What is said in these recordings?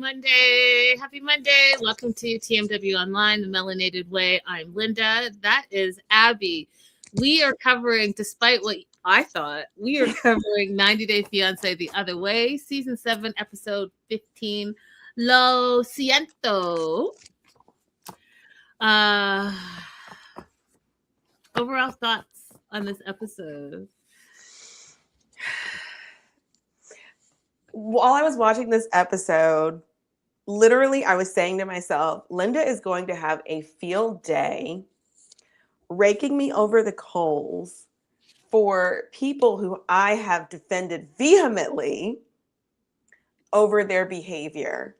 Monday. Happy Monday. Welcome to TMW Online, the Melanated Way. I'm Linda. That is Abby. We are covering, despite what I thought, we are covering 90 Day Fiancé The Other Way, Season 7, Episode 15, Lo Siento. Overall thoughts on this episode? While I was watching this episode, literally I was saying to myself, Linda is going to have a field day raking me over the coals for people who I have defended vehemently over their behavior.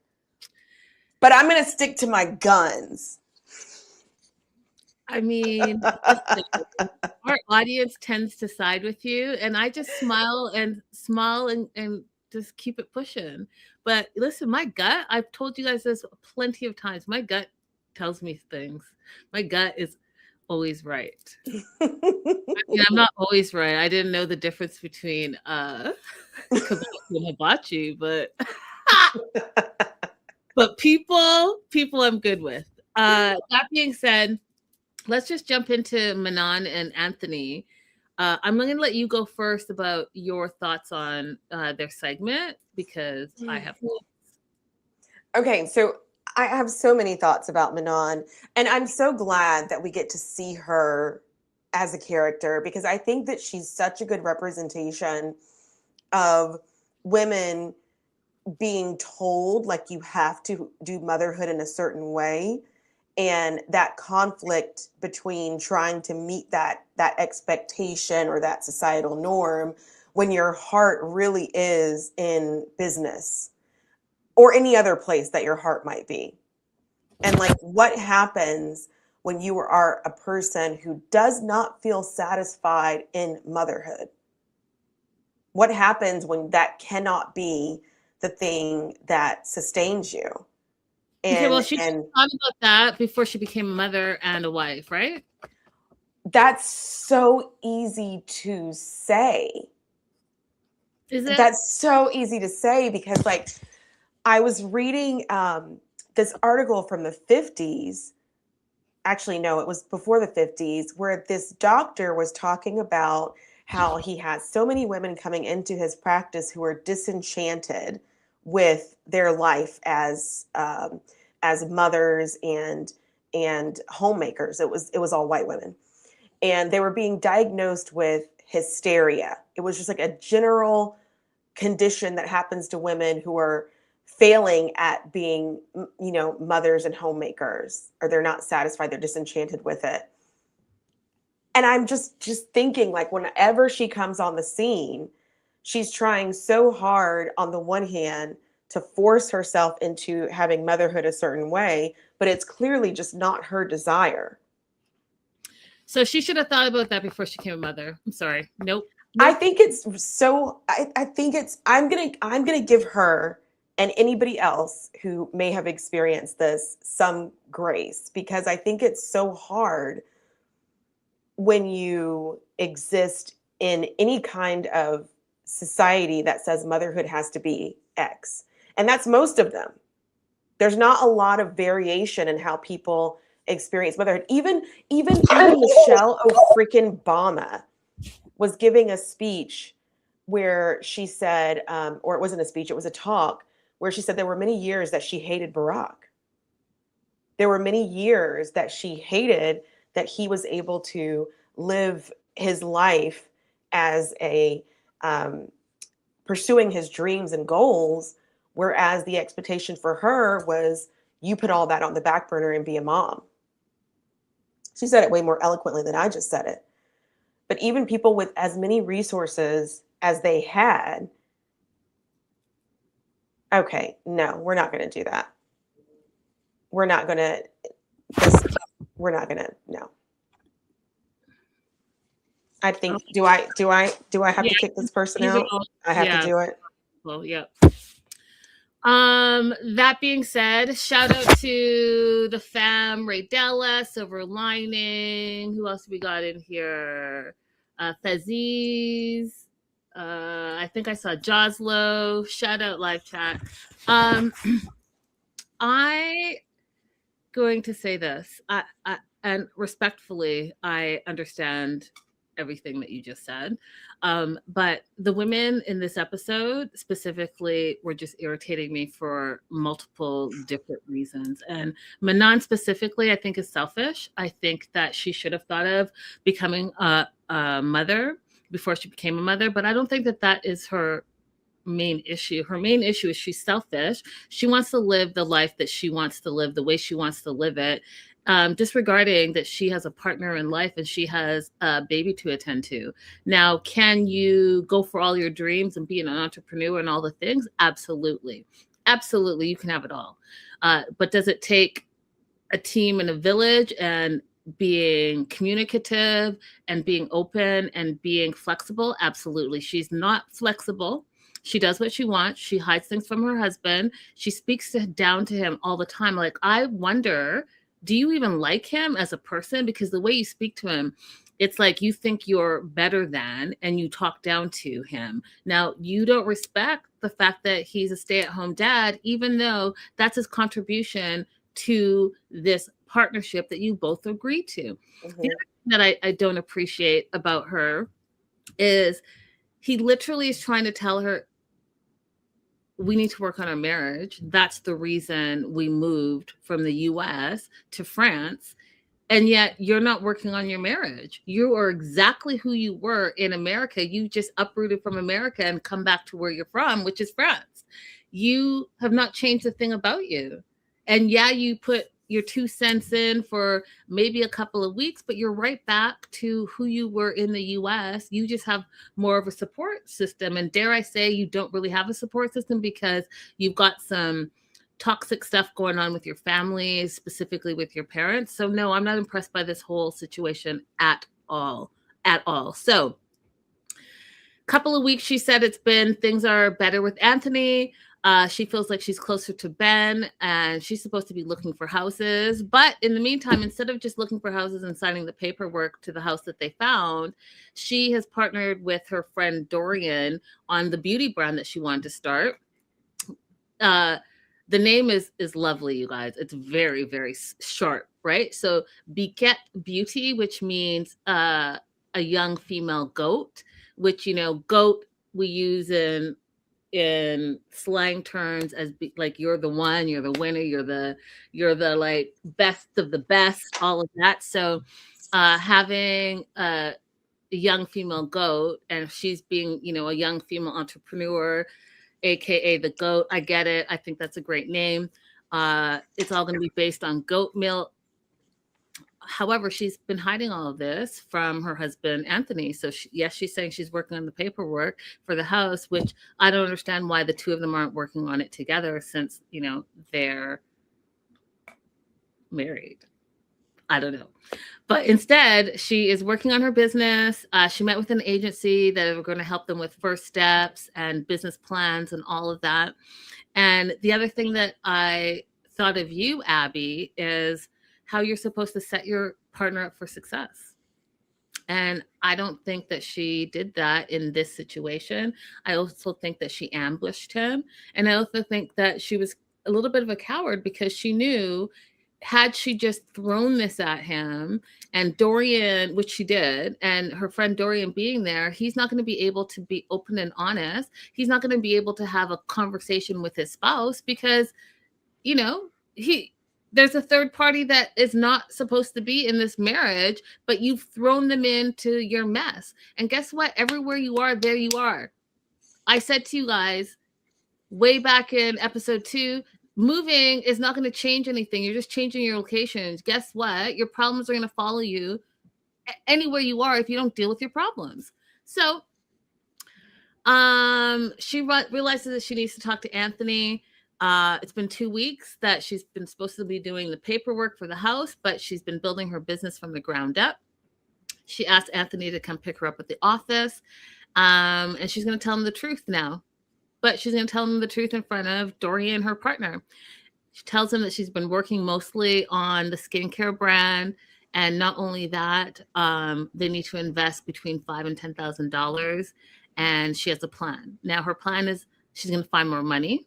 But I'm going to stick to my guns. I mean, our audience tends to side with you, and I just smile and just keep it pushing. But listen, my gut, I've told you guys this plenty of times. My gut tells me things. My gut is always right. I mean, I'm not always right. I didn't know the difference between Kabuki and hibachi, but but people I'm good with. That being said, let's just jump into Manon and Anthony. I'm going to let you go first about your thoughts on their segment because I have thoughts. Okay, so I have so many thoughts about Manon, and I'm so glad that we get to see her as a character because I think that she's such a good representation of women being told like you have to do motherhood in a certain way, and that conflict between trying to meet that expectation or that societal norm when your heart really is in business or any other place that your heart might be. And like what happens when you are a person who does not feel satisfied in motherhood? What happens when that cannot be the thing that sustains you? Okay, well, she thought about that before she became a mother and a wife, right? That's so easy to say. Is it? That's so easy to say because, like, I was reading this article from the 50s. Actually, no, it was before the 50s, where this doctor was talking about how he has so many women coming into his practice who are disenchanted with their life as mothers and homemakers. It was all white women, and they were being diagnosed with hysteria. It was just like a general condition that happens to women who are failing at being, mothers and homemakers, or they're not satisfied, they're disenchanted with it. And I'm just thinking, like, whenever she comes on the scene, she's trying so hard on the one hand to force herself into having motherhood a certain way, but it's clearly just not her desire. So she should have thought about that before she became a mother. I'm sorry. Nope. I think it's so, I think it's, I'm gonna give her and anybody else who may have experienced this some grace, because I think it's so hard when you exist in any kind of society that says motherhood has to be X. And that's most of them. There's not a lot of variation in how people experience motherhood. Even Michelle Obama was giving a speech where she said, or it wasn't a speech, it was a talk, where she said there were many years that she hated Barack. There were many years that she hated that he was able to live his life as a pursuing his dreams and goals, whereas the expectation for her was you put all that on the back burner and be a mom. She said it way more eloquently than I just said it. But even people with as many resources as they had, okay, no, we're not going to do that. We're not going to, no. I think, do I have to kick this person out? I have to do it. Well, yeah. That being said, shout out to the fam, Ray Della, Silver Lining. Who else we got in here? Faziz. I think I saw Joslo. Shout out live chat. I going to say this. And respectfully, I understand everything that you just said. But the women in this episode specifically were just irritating me for multiple different reasons. And Manon specifically, I think, is selfish. I think that she should have thought of becoming a mother before she became a mother. But I don't think that that is her main issue. Her main issue is she's selfish. She wants to live the life that she wants to live, the way she wants to live it, disregarding that she has a partner in life and she has a baby to attend to. Now, can you go for all your dreams and be an entrepreneur and all the things? Absolutely. Absolutely. You can have it all. But does it take a team and a village and being communicative and being open and being flexible? Absolutely. She's not flexible. She does what she wants. She hides things from her husband. She speaks down to him all the time. Like, I wonder, do you even like him as a person? Because the way you speak to him, it's like you think you're better than and you talk down to him. Now, you don't respect the fact that he's a stay-at-home dad, even though that's his contribution to this partnership that you both agreed to. Mm-hmm. The other thing that I don't appreciate about her is he literally is trying to tell her, we need to work on our marriage. That's the reason we moved from the US to France. And yet you're not working on your marriage. You are exactly who you were in America. You just uprooted from America and come back to where you're from, which is France. You have not changed a thing about you. And yeah, you put your 2 cents in for maybe a couple of weeks, but you're right back to who you were in the US. You just have more of a support system. And dare I say, you don't really have a support system because you've got some toxic stuff going on with your family, specifically with your parents. So no, I'm not impressed by this whole situation at all. At all. So couple of weeks, she said things are better with Anthony. She feels like she's closer to Ben and she's supposed to be looking for houses. But in the meantime, instead of just looking for houses and signing the paperwork to the house that they found, she has partnered with her friend Dorian on the beauty brand that she wanted to start. The name is lovely, you guys. It's very, very short, right? So Biquette Beauty, which means a young female goat, which, goat we use in slang terms as like you're the one, you're the winner, you're the like best of the best, all of that. So having a young female goat, and she's being, a young female entrepreneur, aka the goat. I get it. I think that's a great name. It's all going to be based on goat milk. However, she's been hiding all of this from her husband, Anthony. So yes, she's saying she's working on the paperwork for the house, which I don't understand why the two of them aren't working on it together since, they're married. I don't know. But instead, she is working on her business. She met with an agency that are going to help them with first steps and business plans and all of that. And the other thing that I thought of you, Abby, is how you're supposed to set your partner up for success. And I don't think that she did that in this situation. I also think that she ambushed him. And I also think that she was a little bit of a coward because she knew, had she just thrown this at him and Dorian, which she did, and her friend Dorian being there, he's not going to be able to be open and honest. He's not going to be able to have a conversation with his spouse because, there's a third party that is not supposed to be in this marriage, but you've thrown them into your mess. And guess what? Everywhere you are, there you are. I said to you guys way back in episode 2, moving is not going to change anything. You're just changing your locations. Guess what? Your problems are going to follow you anywhere you are if you don't deal with your problems. So she realizes that she needs to talk to Anthony. It's been 2 weeks that she's been supposed to be doing the paperwork for the house, but she's been building her business from the ground up. She asked Anthony to come pick her up at the office. And she's going to tell him the truth now. But she's going to tell him the truth in front of Dorian, her partner. She tells him that she's been working mostly on the skincare brand. And not only that, they need to invest between $5,000 and $10,000. And she has a plan. Now, her plan is she's going to find more money.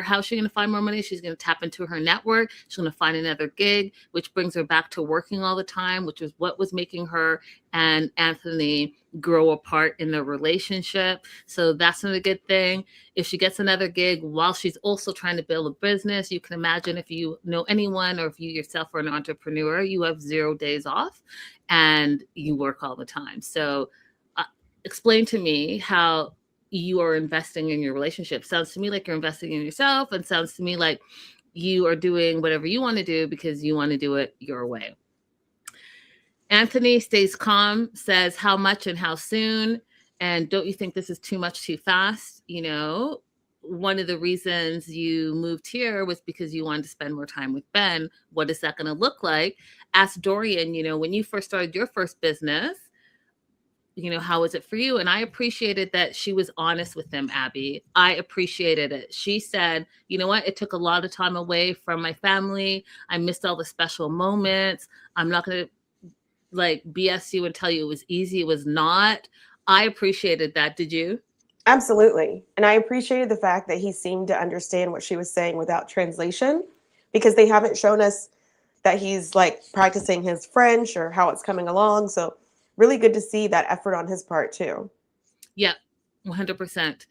how's she going to find more money? She's going to tap into her network. She's going to find another gig, which brings her back to working all the time, which is what was making her and Anthony grow apart in their relationship. So that's not a good thing. If she gets another gig while she's also trying to build a business, you can imagine, if you know anyone or if you yourself are an entrepreneur, you have 0 days off and you work all the time. So explain to me how you are investing in your relationship. Sounds to me like you're investing in yourself, and sounds to me like you are doing whatever you want to do because you want to do it your way. Anthony stays calm, says how much and how soon, and don't you think this is too much too fast? You know, one of the reasons you moved here was because you wanted to spend more time with Ben. What is that going to look like? Ask Dorian, you know, when you first started your first business, you know, how was it for you? And I appreciated that she was honest with him, Abby. I appreciated it. She said, you know what? It took a lot of time away from my family. I missed all the special moments. I'm not going to like BS you and tell you it was easy. It was not. I appreciated that. Did you? Absolutely. And I appreciated the fact that he seemed to understand what she was saying without translation, because they haven't shown us that he's like practicing his French or how it's coming along. So really good to see that effort on his part too. Yeah, 100%.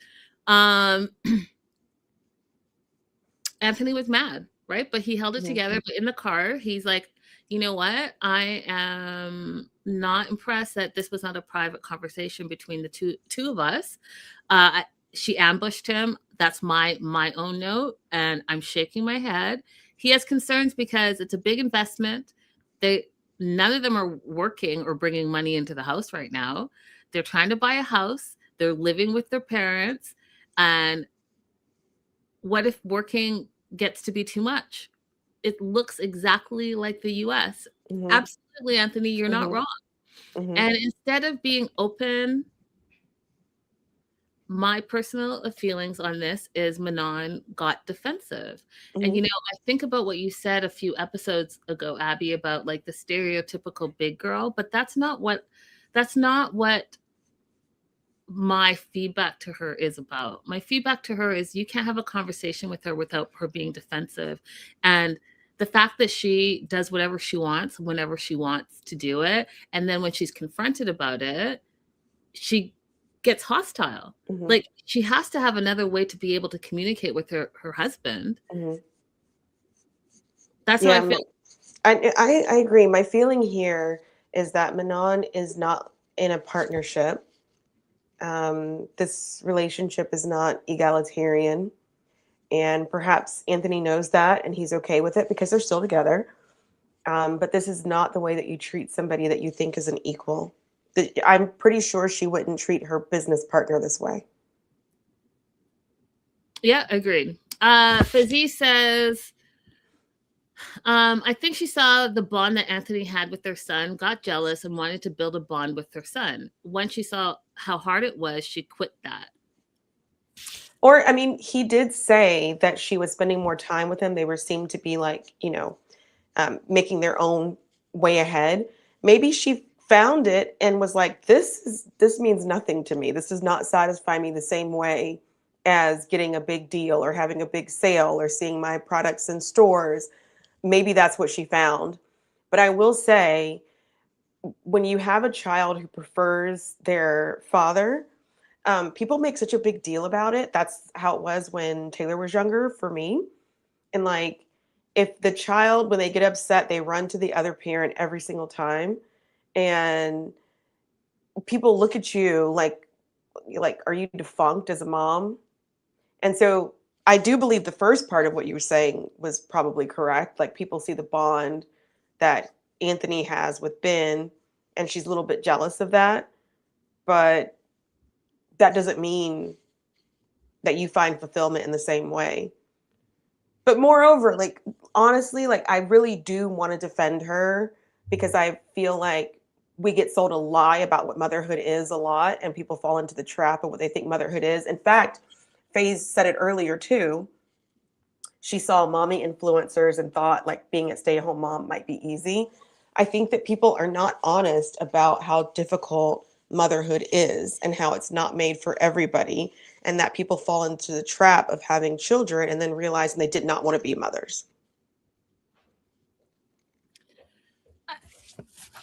Anthony was mad, right? But he held it together. But in the car, he's like, you know what? I am not impressed that this was not a private conversation between the two of us. She ambushed him. That's my own note, and I'm shaking my head. He has concerns because it's a big investment. None of them are working or bringing money into the house right now. They're trying to buy a house. They're living with their parents. And what if working gets to be too much? It looks exactly like the US. Mm-hmm. Absolutely, Anthony, you're Mm-hmm. not wrong. Mm-hmm. And instead of being open, my personal feelings on this is Manon got defensive. Mm-hmm. And, you know, I think about what you said a few episodes ago, Abby, about like the stereotypical big girl, but that's not what my feedback to her is about. My feedback to her is you can't have a conversation with her without her being defensive. And the fact that she does whatever she wants, whenever she wants to do it, and then when she's confronted about it, she gets hostile. Mm-hmm. Like, she has to have another way to be able to communicate with her husband. Mm-hmm. That's how I feel. I agree. My feeling here is that Manon is not in a partnership. This relationship is not egalitarian. And perhaps Anthony knows that and he's okay with it because they're still together. But this is not the way that you treat somebody that you think is an equal. I'm pretty sure she wouldn't treat her business partner this way. Yeah, agreed. Fizzy says, I think she saw the bond that Anthony had with their son, got jealous, and wanted to build a bond with her son. When she saw how hard it was, she quit that. Or, I mean, he did say that she was spending more time with him. They seemed to be like, you know, making their own way ahead. Maybe she found it and was like, this means nothing to me. This does not satisfy me the same way as getting a big deal or having a big sale or seeing my products in stores. Maybe that's what she found. But I will say, when you have a child who prefers their father, people make such a big deal about it. That's how it was when Taylor was younger for me. And like, if the child, when they get upset, they run to the other parent every single time. And people look at you like, are you defunct as a mom? And so I do believe the first part of what you were saying was probably correct. Like, people see the bond that Anthony has with Ben, and she's a little bit jealous of that. But that doesn't mean that you find fulfillment in the same way. But moreover, like, honestly, like, I really do want to defend her because I feel like we get sold a lie about what motherhood is a lot, and people fall into the trap of what they think motherhood is. In fact, Faye said it earlier too. She saw mommy influencers and thought like being a stay-at-home mom might be easy. I think that people are not honest about how difficult motherhood is and how it's not made for everybody. and that people fall into the trap of having children and then realizing they did not want to be mothers.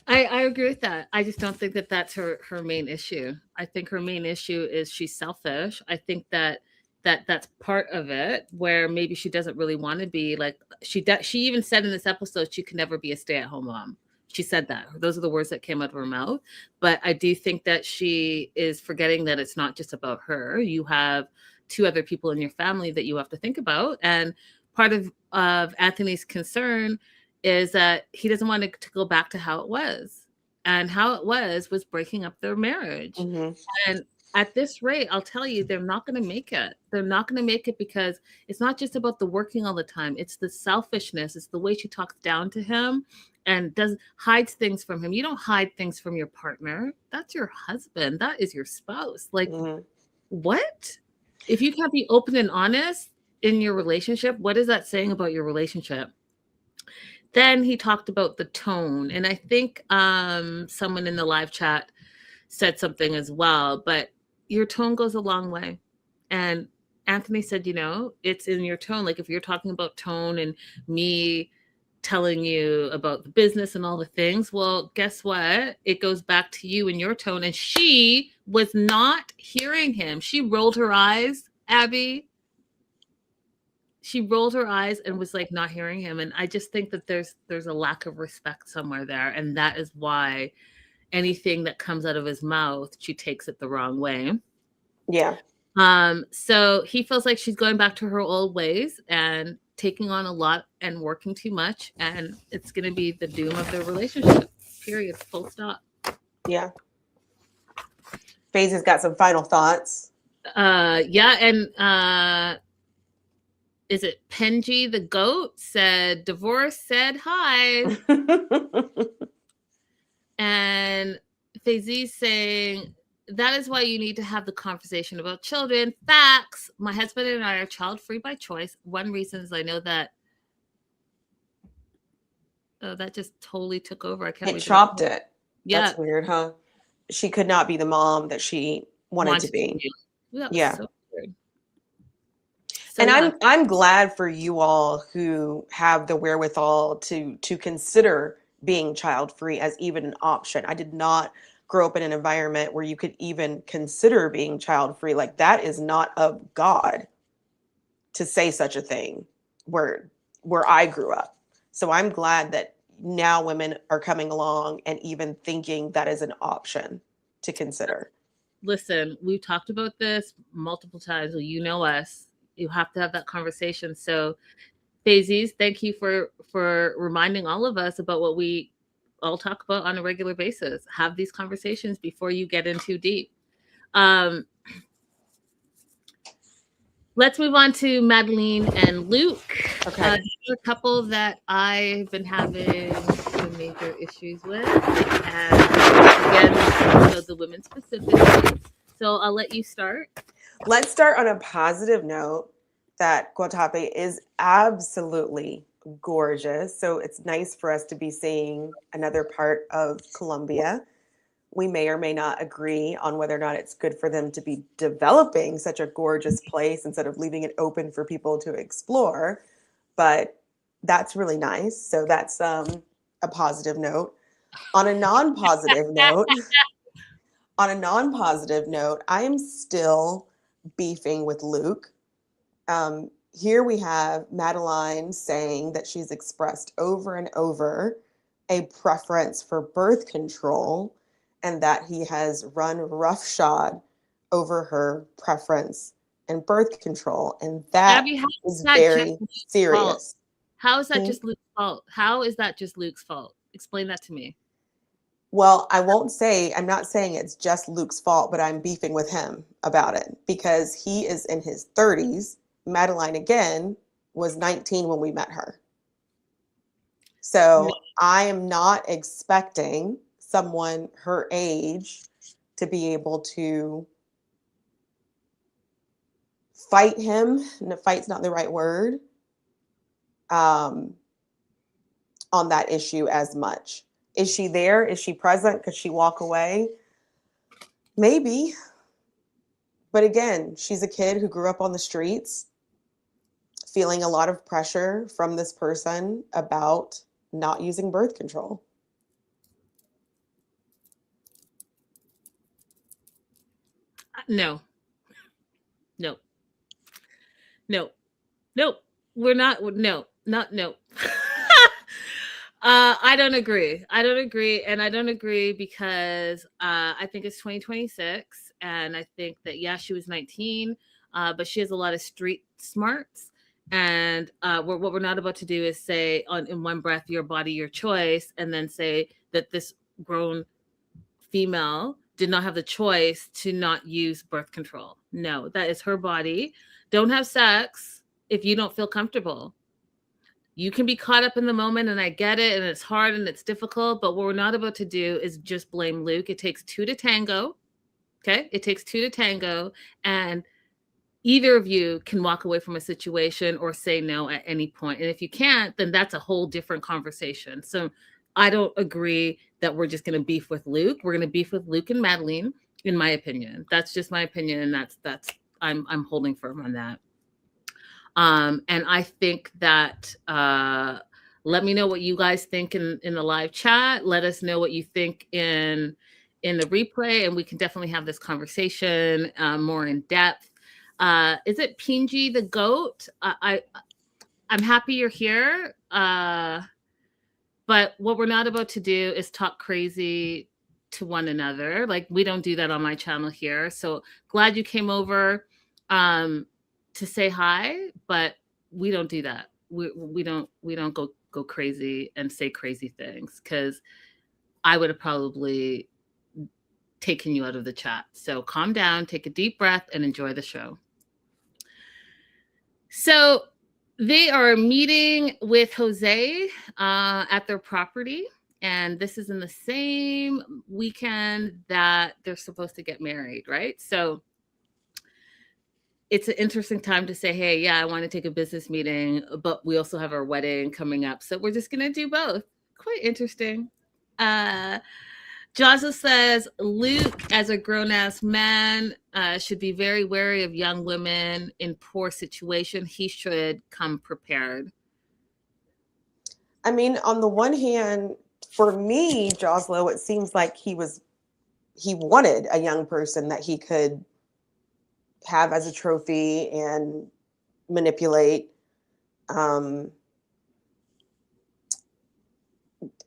I agree with that. I just don't think that that's her main issue. I think her main issue is she's selfish. I think that's part of it, where maybe she doesn't really want to be like she even said in this episode she could never be a stay-at-home mom. She said that. Those are the words that came out of her mouth. But I do think that she is forgetting that it's not just about her. You have two other people in your family that you have to think about. And part of Anthony's concern is that he doesn't want to go back to how it was. And how it was breaking up their marriage. Mm-hmm. And at this rate, I'll tell you, they're not going to make it. They're not going to make it because it's not just about the working all the time. It's the selfishness. It's the way she talks down to him and hides things from him. You don't hide things from your partner. That's your husband. That is your spouse. Like, what? If you can't be open and honest in your relationship, what is that saying about your relationship? Then he talked about the tone. And I think someone in the live chat said something as well, but your tone goes a long way. And Anthony said, it's in your tone. Like if you're talking about tone and me telling you about the business and all the things, well, guess what? It goes back to you and your tone. And she was not hearing him. She rolled her eyes, Abby. She rolled her eyes and was like not hearing him. And I just think that there's a lack of respect somewhere there. And that is why anything that comes out of his mouth, she takes it the wrong way. Yeah. So he feels like she's going back to her old ways and taking on a lot and working too much. And it's going to be the doom of their relationship, period, full stop. Yeah. FaZe has got some final thoughts. Yeah. And, is it Penji the goat said divorce said hi. And FaZe's saying that is why you need to have the conversation about children. Facts. My husband and I are child free by choice. One reason is I know that. Oh, that just totally took over. I can't. It chopped it. Yeah, that's weird, huh? She could not be the mom that she wanted to be. Yeah. So weird. So, and I'm glad for you all who have the wherewithal to consider being child free as even an option. I did not grow up in an environment where you could even consider being child free. Like that is not of God to say such a thing where I grew up. So I'm glad that now women are coming along and even thinking that is an option to consider. Listen, we've talked about this multiple times. Well, you know us. You have to have that conversation. So, FaZe, thank you for reminding all of us about what we all talk about on a regular basis. Have these conversations before you get in too deep. Let's move on to Madeline and Luke. Okay. A couple that I've been having some major issues with. And again, the women specifically. So I'll let you start. Let's start on a positive note that Guatape is absolutely gorgeous. So it's nice for us to be seeing another part of Colombia. We may or may not agree on whether or not it's good for them to be developing such a gorgeous place instead of leaving it open for people to explore. But that's really nice. So that's a positive note. On a non-positive note, I am still beefing with Luke. Here we have Madeline saying that she's expressed over and over a preference for birth control and that he has run roughshod over her preference and birth control. And that Abby, is very serious. How is that just Luke's fault? How is that just Luke's fault? Explain that to me. Well, I'm not saying it's just Luke's fault, but I'm beefing with him about it because he is in his 30s. Madeline, again, was 19 when we met her. So I am not expecting someone her age to be able to fight him. And fight's not the right word. On that issue as much. Is she there? Is she present? Could she walk away? Maybe. But again, she's a kid who grew up on the streets, feeling a lot of pressure from this person about not using birth control. No, no, no, no. We're not. No, not no. I don't agree. I don't agree. And I don't agree because I think it's 2026. And I think that, yeah, she was 19, but she has a lot of street smarts. And what we're not about to do is say in one breath, your body, your choice, and then say that this grown female did not have the choice to not use birth control. No, that is her body. Don't have sex if you don't feel comfortable. You can be caught up in the moment, and I get it, and it's hard and it's difficult, but what we're not about to do is just blame Luke. It takes two to tango. Okay? It takes two to tango, and either of you can walk away from a situation or say no at any point. And if you can't, then that's a whole different conversation. So I don't agree that we're just going to beef with Luke. We're going to beef with Luke and Madeline, in my opinion. That's just my opinion, and that's I'm holding firm on that. And I think that let me know what you guys think in the live chat. Let us know what you think in the replay, and we can definitely have this conversation more in depth. Is it Pinji the goat? I'm happy you're here. But what we're not about to do is talk crazy to one another. Like, we don't do that on my channel here. So glad you came over to say hi, but we don't do that. We don't go crazy and say crazy things, because I would have probably taken you out of the chat. So calm down, take a deep breath, and enjoy the show. So they are meeting with Jose at their property, and this is in the same weekend that they're supposed to get married, right? So it's an interesting time to say, hey, yeah, I want to take a business meeting, but we also have our wedding coming up. So we're just going to do both. Quite interesting. Jaza says, Luke, as a grown-ass man, should be very wary of young women in poor situation. He should come prepared. I mean, on the one hand, for me, Joslo, it seems like he wanted a young person that he could have as a trophy and manipulate. I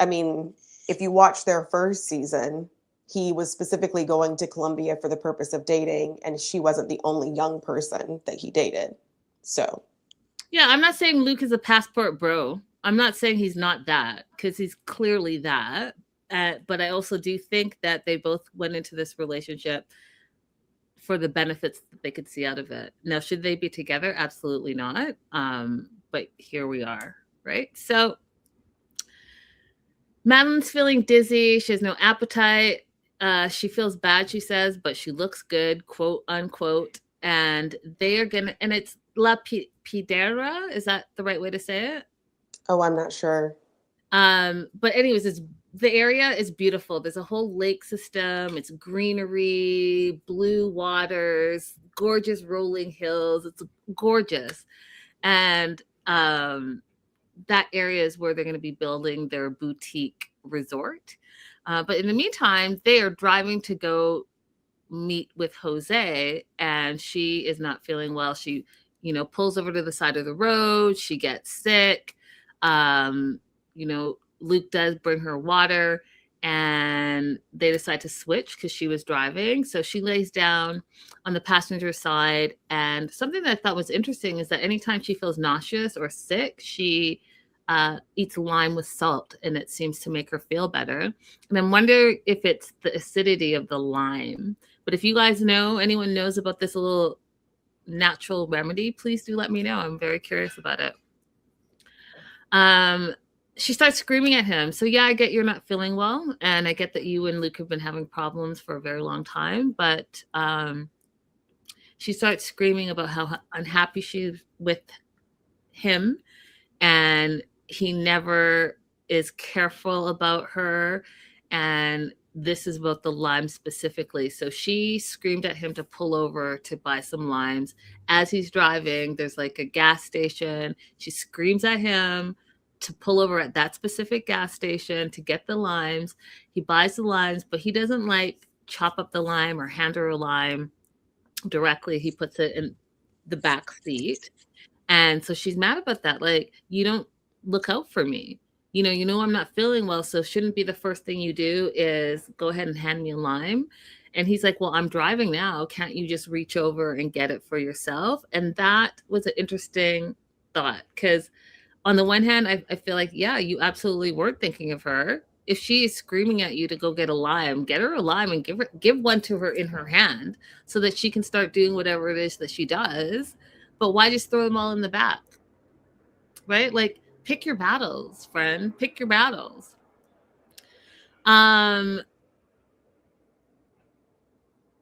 mean, if you watch their first season, he was specifically going to Colombia for the purpose of dating, and she wasn't the only young person that he dated. So, yeah, I'm not saying Luke is a passport bro. I'm not saying he's not that, because he's clearly that. But I also do think that they both went into this relationship for the benefits that they could see out of it. Now, should they be together? Absolutely not. But here we are, right? So Madeline's feeling dizzy. She has no appetite. She feels bad, she says, but she looks good, quote unquote. And they are gonna, and it's La Pidera. Is that the right way to say it? oh, I'm not sure. But anyways, the area is beautiful. There's a whole lake system. It's greenery, blue waters, gorgeous rolling hills. It's gorgeous. And that area is where they're going to be building their boutique resort. But in the meantime, they are driving to go meet with Jose, and she is not feeling well. She, pulls over to the side of the road. She gets sick. Luke does bring her water, and they decide to switch because she was driving. So she lays down on the passenger side. And something that I thought was interesting is that anytime she feels nauseous or sick, she eats lime with salt, and it seems to make her feel better. And I wonder if it's the acidity of the lime. But if you guys know, anyone knows about this little natural remedy, please do let me know. I'm very curious about it. She starts screaming at him. So yeah, I get you're not feeling well, and I get that you and Luke have been having problems for a very long time, but she starts screaming about how unhappy she is with him, and he never is careful about her, and this is about the limes specifically. So she screamed at him to pull over to buy some limes. As he's driving, there's like a gas station. She screams at him to pull over at that specific gas station to get the limes. He buys the limes, but he doesn't like chop up the lime or hand her a lime directly. He puts it in the back seat. And so she's mad about that. Like, you don't look out for me. You know I'm not feeling well, so shouldn't be the first thing you do is go ahead and hand me a lime. And he's like, well, I'm driving now. Can't you just reach over and get it for yourself? And that was an interesting thought because on the one hand, I feel like, yeah, you absolutely weren't thinking of her. If she is screaming at you to go get a lime, get her a lime and give one to her in her hand so that she can start doing whatever it is that she does. But why just throw them all in the back? Right? Like, pick your battles, friend. Pick your battles.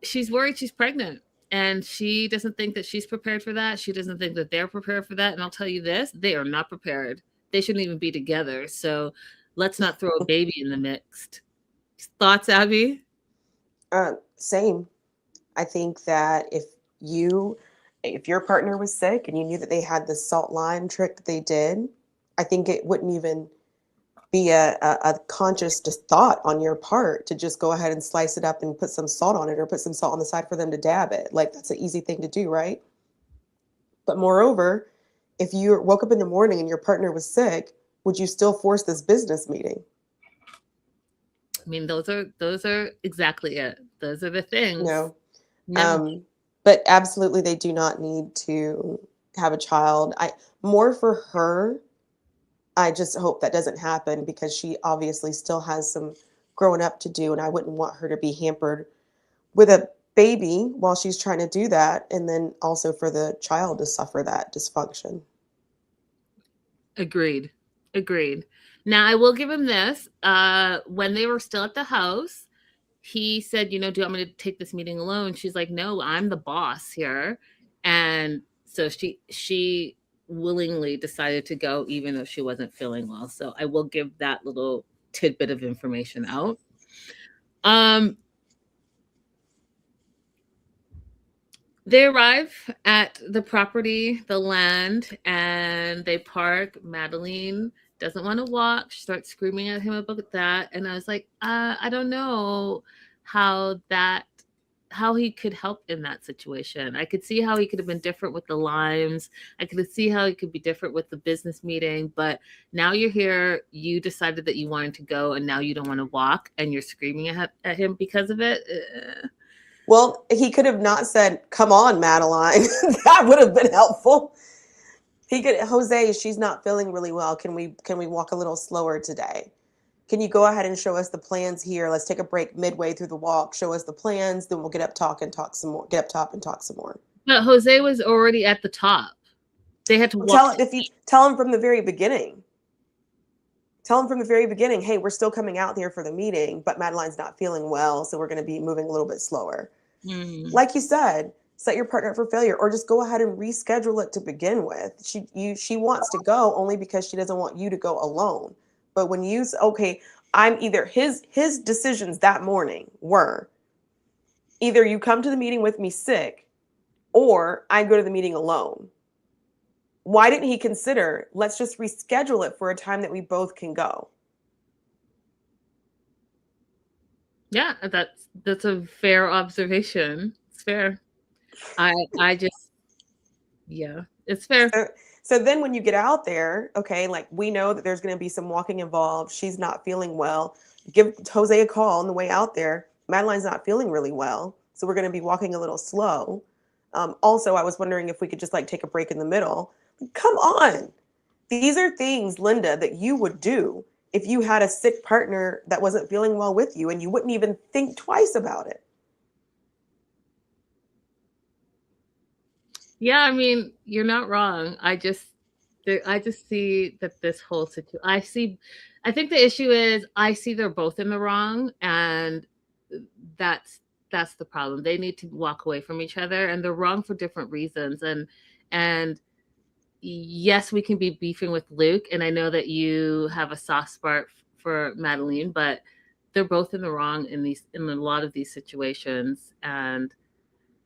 She's worried she's pregnant. And she doesn't think that she's prepared for that. She doesn't think that they're prepared for that. And I'll tell you this, they are not prepared. They shouldn't even be together. So let's not throw a baby in the mix. Thoughts, Abby? Same. I think that if your partner was sick and you knew that they had this salt lime trick that they did, I think it wouldn't even be a conscious just thought on your part to just go ahead and slice it up and put some salt on it or put some salt on the side for them to dab it. Like, that's an easy thing to do, right? But moreover, if you woke up in the morning and your partner was sick, would you still force this business meeting? I mean, those are exactly it. Those are the things. No. Never. But absolutely, they do not need to have a child. More for her, I just hope that doesn't happen because she obviously still has some growing up to do, and I wouldn't want her to be hampered with a baby while she's trying to do that, and then also for the child to suffer that dysfunction. Agreed. Now, I will give him this. When they were still at the house, he said, do you want me to take this meeting alone? She's like, no, I'm the boss here. And so she willingly decided to go, even though she wasn't feeling well. So I will give that little tidbit of information out. They arrive at the property, the land, and they park. Madeline doesn't want to walk. She starts screaming at him about that. And I was like, I don't know how he could help in that situation. I could see how he could have been different with the limes. I could see how he could be different with the business meeting. But now you're here. You decided that you wanted to go, and now you don't want to walk, and you're screaming at him because of it. Well, he could have not said, come on, Madeline. That would have been helpful. He could, Jose, she's not feeling really well. Can we walk a little slower today? Can you go ahead and show us the plans here? Let's take a break midway through the walk. Show us the plans. Then we'll get up top and talk some more. But Jose was already at the top. They had to walk. Tell him from the very beginning. Tell him from the very beginning, hey, we're still coming out here for the meeting, but Madeline's not feeling well, so we're going to be moving a little bit slower. Like you said, set your partner up for failure, or just go ahead and reschedule it to begin with. She wants to go only because she doesn't want you to go alone. But when you say, okay, I'm either his decisions that morning were either you come to the meeting with me sick, or I go to the meeting alone. Why didn't he consider, let's just reschedule it for a time that we both can go? Yeah, that's a fair observation. It's fair. Yeah, it's fair. So then when you get out there, okay, like we know that there's going to be some walking involved. She's not feeling well. Give Jose a call on the way out there. Madeline's not feeling really well, so we're going to be walking a little slow. Also, I was wondering if we could just like take a break in the middle. Come on. These are things, Linda, that you would do if you had a sick partner that wasn't feeling well with you, and you wouldn't even think twice about it. Yeah, I mean, you're not wrong. I just see that this whole situation. I think the issue is I see they're both in the wrong, and that's the problem. They need to walk away from each other, and they're wrong for different reasons. And yes, we can be beefing with Luke, and I know that you have a soft spot for Madeline, but they're both in the wrong in a lot of these situations, and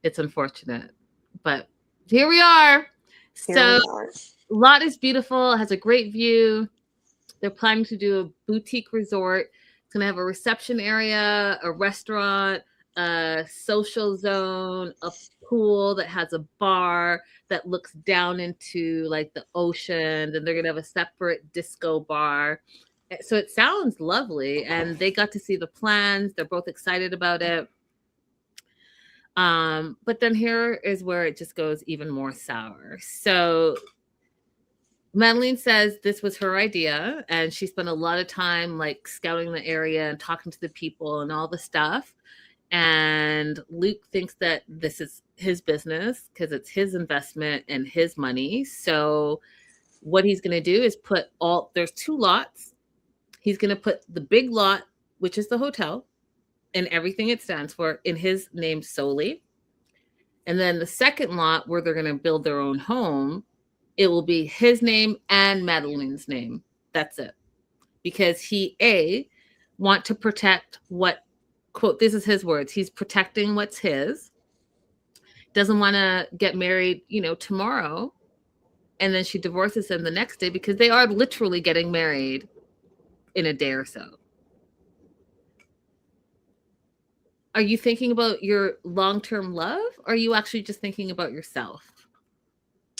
it's unfortunate. But here we are. Here So we are. lot is beautiful, has a great view. They're planning to do a boutique resort. It's going to have a reception area, a restaurant, a social zone, a pool that has a bar that looks down into like the ocean. And they're going to have a separate disco bar. So it sounds lovely. And they got to see the plans. They're both excited about it. But then here is where it just goes even more sour. So Madeline says this was her idea, and she spent a lot of time like scouting the area and talking to the people and all the stuff. And Luke thinks that this is his business because it's his investment and his money. So what he's going to do is there's 2 lots. He's going to put the big lot, which is the hotel and everything it stands for, in his name solely. And then the second lot where they're going to build their own home, it will be his name and Madeline's name. That's it. Because he want to protect what, quote, this is his words, he's protecting what's his. Doesn't want to get married, tomorrow. And then she divorces him the next day because they are literally getting married in a day or so. Are you thinking about your long-term love, or are you actually just thinking about yourself?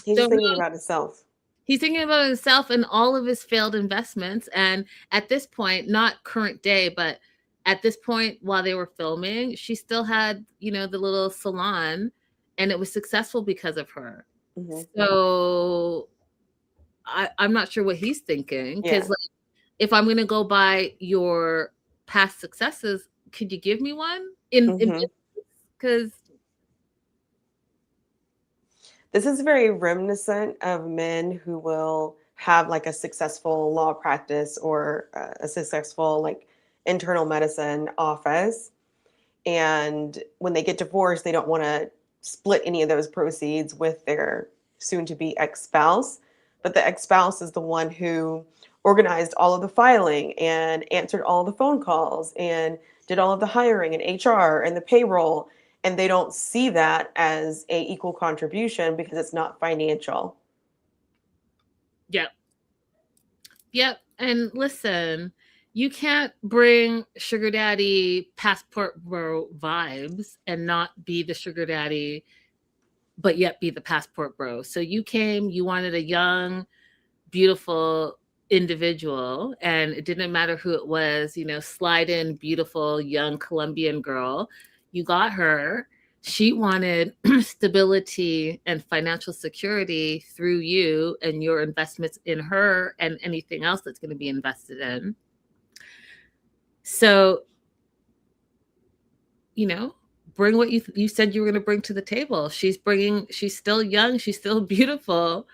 He's just thinking about himself. He's thinking about himself and all of his failed investments. And at this point, not current day, but at this point, while they were filming, she still had, the little salon, and it was successful because of her. Mm-hmm. So I'm not sure what he's thinking. Because if I'm going to go by your past successes, could you give me one? Because this is very reminiscent of men who will have like a successful law practice or a successful like internal medicine office. And when they get divorced, they don't want to split any of those proceeds with their soon to be ex-spouse. But the ex-spouse is the one who organized all of the filing and answered all the phone calls and did all of the hiring and HR and the payroll. And they don't see that as a equal contribution because it's not financial. Yep. And listen, you can't bring sugar daddy passport bro vibes and not be the sugar daddy, but yet be the passport bro. So you wanted a young, beautiful individual, and it didn't matter who it was, slide in beautiful young Colombian girl. You got her. She wanted stability and financial security through you and your investments in her and anything else that's going to be invested in. So, bring what you said you were going to bring to the table. She's still young, she's still beautiful,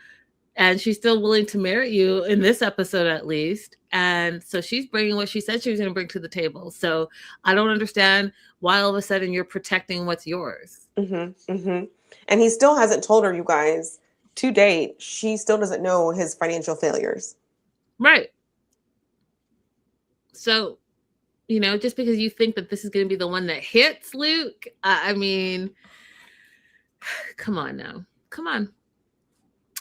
and she's still willing to marry you in this episode, at least. And so she's bringing what she said she was going to bring to the table. So I don't understand why all of a sudden you're protecting what's yours. Mm-hmm, mm-hmm. And he still hasn't told her, you guys, to date, she still doesn't know his financial failures. Right. So, just because you think that this is going to be the one that hits Luke, I mean, come on now. Come on.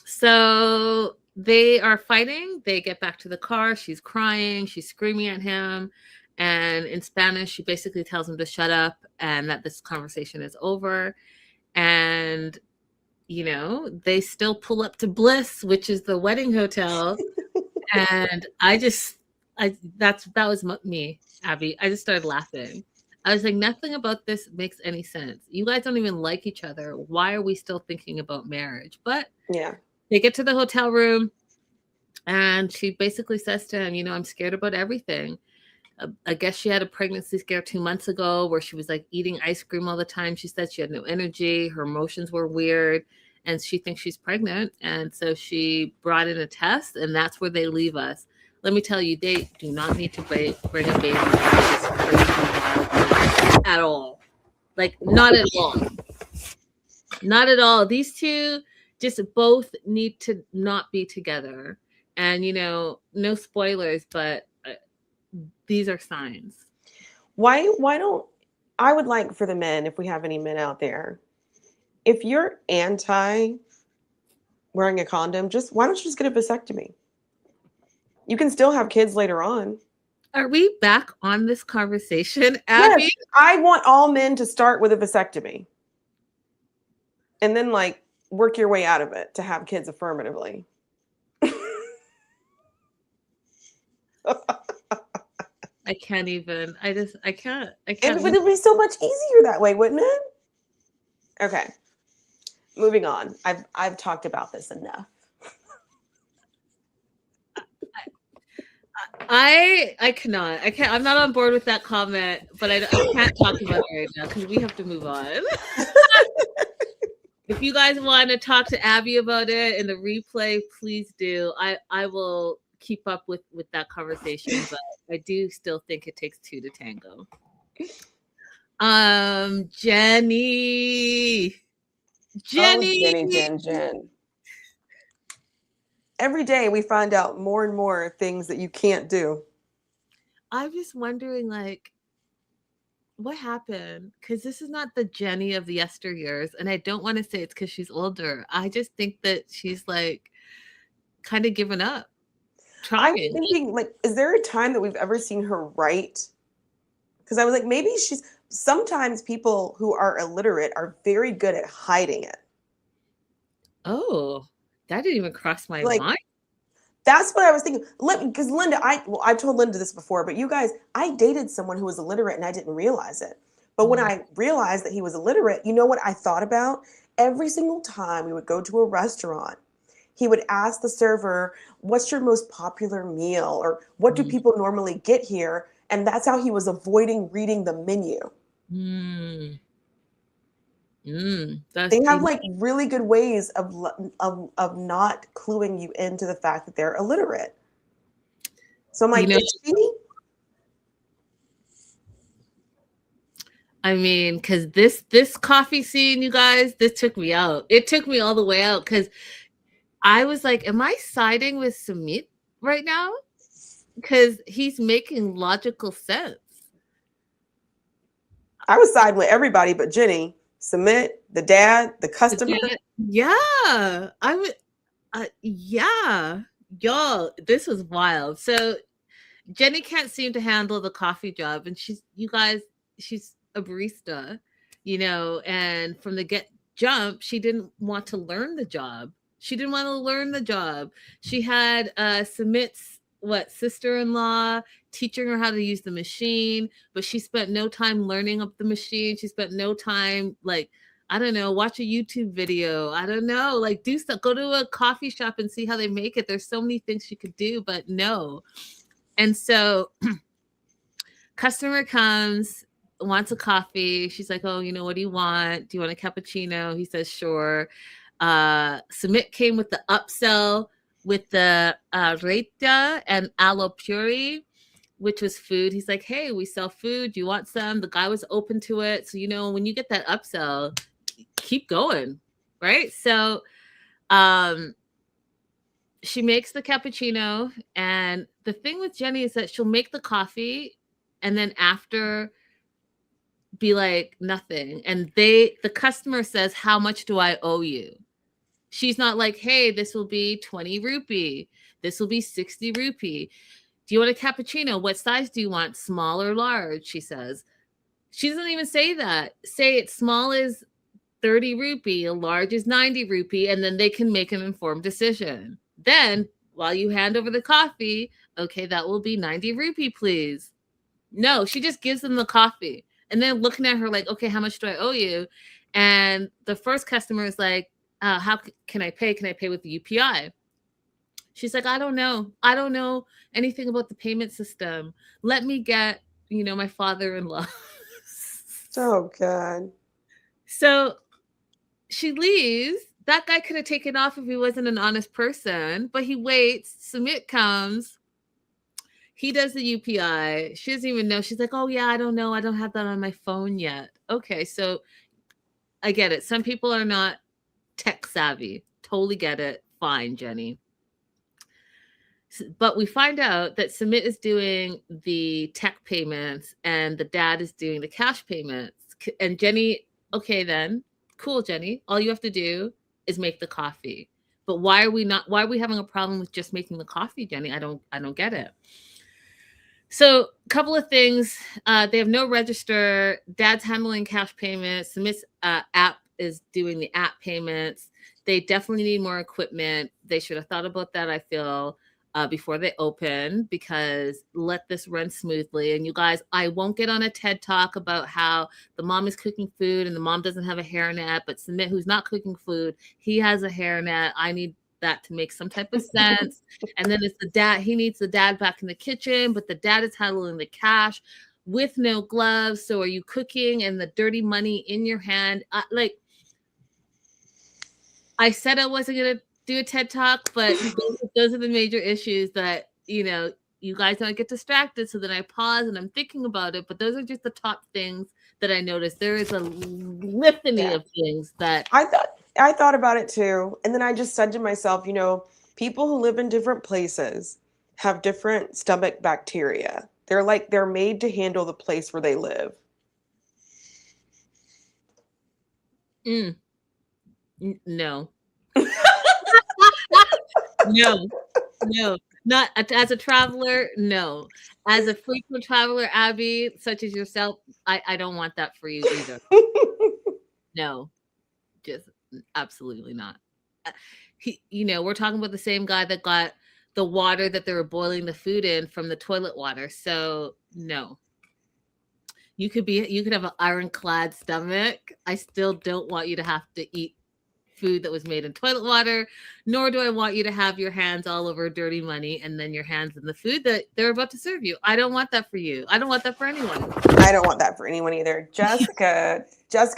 So they are fighting. They get back to the car. She's crying. She's screaming at him. And in Spanish, she basically tells him to shut up and that this conversation is over. And, they still pull up to Bliss, which is the wedding hotel. And that was me, Abby. I just started laughing. I was like, nothing about this makes any sense. You guys don't even like each other. Why are we still thinking about marriage? But yeah. They get to the hotel room, and she basically says to him, I'm scared about everything. I guess she had a pregnancy scare 2 months ago where she was like eating ice cream all the time. She said she had no energy. Her emotions were weird, and she thinks she's pregnant. And so she brought in a test, and that's where they leave us. Let me tell you, they do not need to bring a baby at all. Like, not at all. Not at all. These two just both need to not be together. And, no spoilers, but these are signs. Why don't I would like for the men, if we have any men out there, if you're anti wearing a condom, just why don't you just get a vasectomy? You can still have kids later on. Are we back on this conversation, Yes, Abby? I want all men to start with a vasectomy and then like work your way out of it to have kids affirmatively. I can't even. I can't. I It can't. would be so much easier that way, wouldn't it? Okay, moving on. I've talked about this enough. I cannot. I can't. I'm not on board with that comment, but I can't talk about it right now because we have to move on. If you guys want to talk to Abby about it in the replay, please do. I will keep up with that conversation, but I do still think it takes two to tango. Jenny. Oh, Jen. Every day we find out more and more things that you can't do. I'm just wondering, like, what happened? Because this is not the Jenny of the yesteryears, and I don't want to say it's because she's older. I just think that she's like kind of given up I was trying. thinking, like, is there a time that we've ever seen her write? Because I was like, maybe she's. Sometimes people who are illiterate are very good at hiding it. Oh, that didn't even cross my Like, mind. that's what I was thinking. Because Linda, I've told Linda this before, but you guys, I dated someone who was illiterate and I didn't realize it. But when I realized that he was illiterate, you know what I thought about? Every single time we would go to a restaurant, he would ask the server, "What's your most popular meal?" or "What do people normally get here?" And that's how he was avoiding reading the menu. They have like really good ways of not cluing you into the fact that they're illiterate. So I'm like, is she? I mean, because this coffee scene, you guys, this took me out. It took me all the way out because I was like, am I siding with Sumit right now? Because he's making logical sense. I was siding with everybody but Jenny, Sumit, the dad, the customer. Yeah, I would. Yeah, y'all, this was wild. So Jenny can't seem to handle the coffee job, and she's a barista, and from the get jump, she didn't want to learn the job. She had Sumit's sister-in-law teaching her how to use the machine, but she spent no time learning up the machine. She spent no time, like, I don't know, watch a YouTube video. I don't know, like, do stuff. Go to a coffee shop and see how they make it. There's so many things she could do, but no. And so customer comes, wants a coffee. She's like, oh, what do you want? Do you want a cappuccino? He says, sure. Sumit came with the upsell with the Reta and aloe puree, which was food. He's like, hey, we sell food. Do you want some? The guy was open to it. So, when you get that upsell, keep going, right? So she makes the cappuccino, and the thing with Jenny is that she'll make the coffee and then after be like, nothing. And the customer says, how much do I owe you? She's not like, hey, this will be 20 rupee. This will be 60 rupee. Do you want a cappuccino? What size do you want? Small or large? She says. She doesn't even say that. Say it's small is 30 rupee, a large is 90 rupee, and then they can make an informed decision. Then, while you hand over the coffee, okay, that will be 90 rupee, please. No, she just gives them the coffee. And then looking at her like, okay, how much do I owe you? And the first customer is like, how can I pay? Can I pay with the UPI? She's like, I don't know. I don't know anything about the payment system. Let me get, my father-in-law. Oh, God. So she leaves. That guy could have taken off if he wasn't an honest person, but he waits. Sumit comes. He does the UPI. She doesn't even know. She's like, oh, yeah, I don't know. I don't have that on my phone yet. Okay, so I get it. Some people are not tech savvy. Totally get it. Fine, Jenny. But we find out that Sumit is doing the tech payments and the dad is doing the cash payments. And Jenny, okay, then cool, Jenny. All you have to do is make the coffee. But why are we having a problem with just making the coffee, Jenny? I don't get it. So a couple of things. They have no register. Dad's handling cash payments. Sumit's app is doing the app payments. They definitely need more equipment. They should have thought about that, I feel, before they open, because let this run smoothly. And you guys, I won't get on a TED talk about how the mom is cooking food and the mom doesn't have a hairnet, but Sumit, who's not cooking food, he has a hairnet. I need that to make some type of sense. And then it's the dad. He needs the dad back in the kitchen, but the dad is handling the cash with no gloves. So are you cooking and the dirty money in your hand? I said I wasn't going to do a TED talk, but those are the major issues that, you guys don't get distracted. So then I pause and I'm thinking about it. But those are just the top things that I noticed. There is a litany of things that I thought about it too. And then I just said to myself, people who live in different places have different stomach bacteria. They're made to handle the place where they live. No. No, not as a traveler. No, as a frequent traveler, Abby, such as yourself, I don't want that for you either. No, just absolutely not. We're talking about the same guy that got the water that they were boiling the food in from the toilet water. So no. You could have an ironclad stomach. I still don't want you to have to eat food that was made in toilet water, nor do I want you to have your hands all over dirty money and then your hands in the food that they're about to serve you. I don't want that for you. I don't want that for anyone. I don't want that for anyone either. Jessica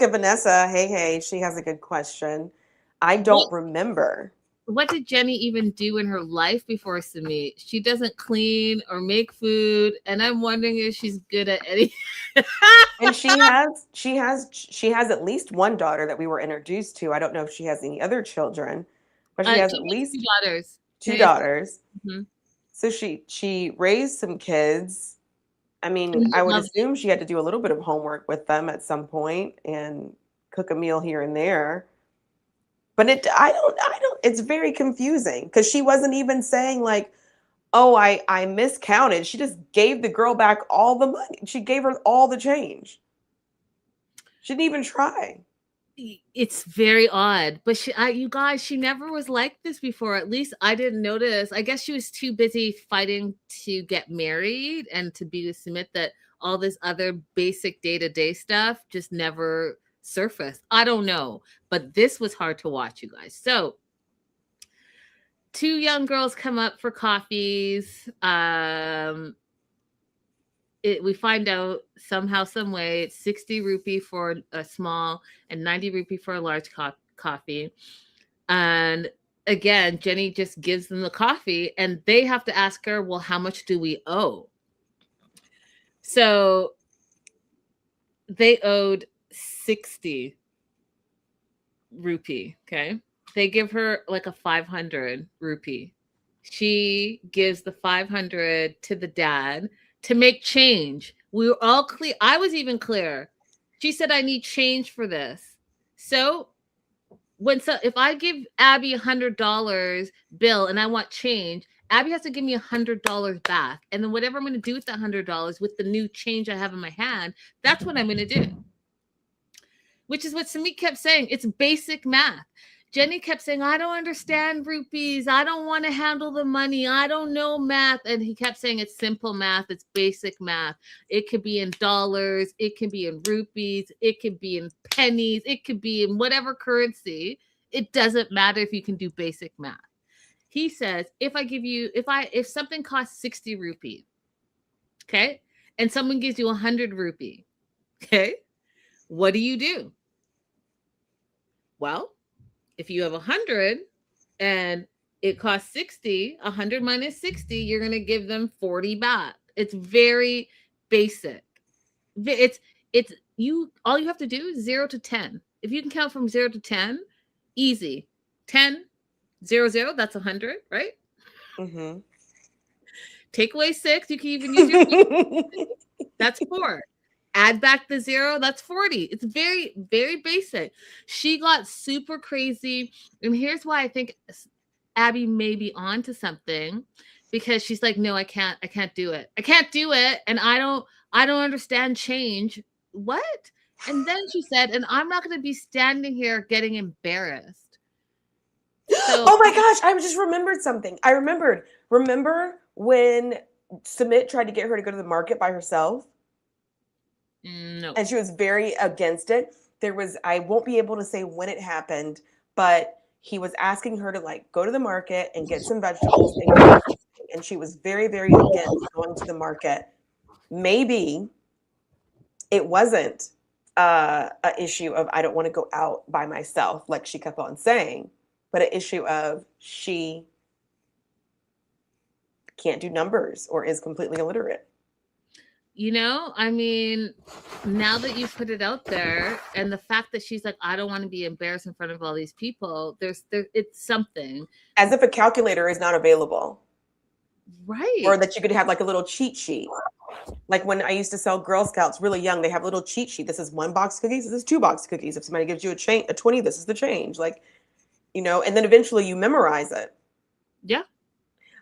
Vanessa, hey, she has a good question. I don't remember. What did Jenny even do in her life before Sumit? She doesn't clean or make food, and I'm wondering if she's good at anything. And she has at least one daughter that we were introduced to. I don't know if she has any other children, but she has at least 2 daughters. Two daughters. Mm-hmm. So she raised some kids. I mean, I would assume she had to do a little bit of homework with them at some point and cook a meal here and there. But I don't, it's very confusing because she wasn't even saying like, oh, I miscounted. She just gave the girl back all the money. She gave her all the change. She didn't even try. It's very odd, but you guys, she never was like this before. At least I didn't notice. I guess she was too busy fighting to get married and to be with Sumit that all this other basic day-to-day stuff just never surfaced. I don't know, but this was hard to watch, you guys. So 2 young girls come up for coffees. We find out somehow, some way, it's 60 rupee for a small and 90 rupee for a large coffee. And again, Jenny just gives them the coffee and they have to ask her, well, how much do we owe? So they owed 60 rupee. Okay. They give her like a 500 rupee. She gives the 500 to the dad to make change. We were all clear. I was even clear. She said, I need change for this. So if I give Abby $100 bill and I want change, Abby has to give me $100 back. And then whatever I'm going to do with that $100 with the new change I have in my hand, that's what I'm going to do. Which is what Sumit kept saying. It's basic math. Jenny kept saying, I don't understand rupees. I don't want to handle the money. I don't know math. And he kept saying it's simple math. It's basic math. It could be in dollars. It can be in rupees. It could be in pennies. It could be in whatever currency. It doesn't matter if you can do basic math. He says, if something costs 60 rupee, okay, and someone gives you 100 rupee, okay, what do? Well, if you have 100 and it costs 60, 100 minus 60, you're going to give them 40 baht. It's very basic. All you have to do is 0 to 10. If you can count from 0 to 10, easy. 10, 0, 0, that's 100, right? Mm-hmm. Take away 6. You can even use your that's 4. Add back the 0, that's 40. It's very, very basic. She got super crazy. And here's why I think Abby may be on to something, because she's like, no, I can't do it. I can't do it. And I don't understand change. What? And then she said, and I'm not going to be standing here getting embarrassed. So, oh my gosh, I just remembered something. I remembered. Remember when Sumit tried to get her to go to the market by herself? no. And she was very against it. I won't be able to say when it happened, but he was asking her to like go to the market and get some vegetables. And she was very, very against going to the market. Maybe it wasn't an issue of I don't want to go out by myself, like she kept on saying, but an issue of she can't do numbers or is completely illiterate. You know, I mean, now that you put it out there, and the fact that she's like, I don't want to be embarrassed in front of all these people, it's something. As if a calculator is not available. Right. Or that you could have like a little cheat sheet. Like when I used to sell Girl Scouts really young, they have a little cheat sheet. This is 1 box of cookies. This is 2 box of cookies. If somebody gives you a 20, this is the change. Like, you know, and then eventually you memorize it. Yeah.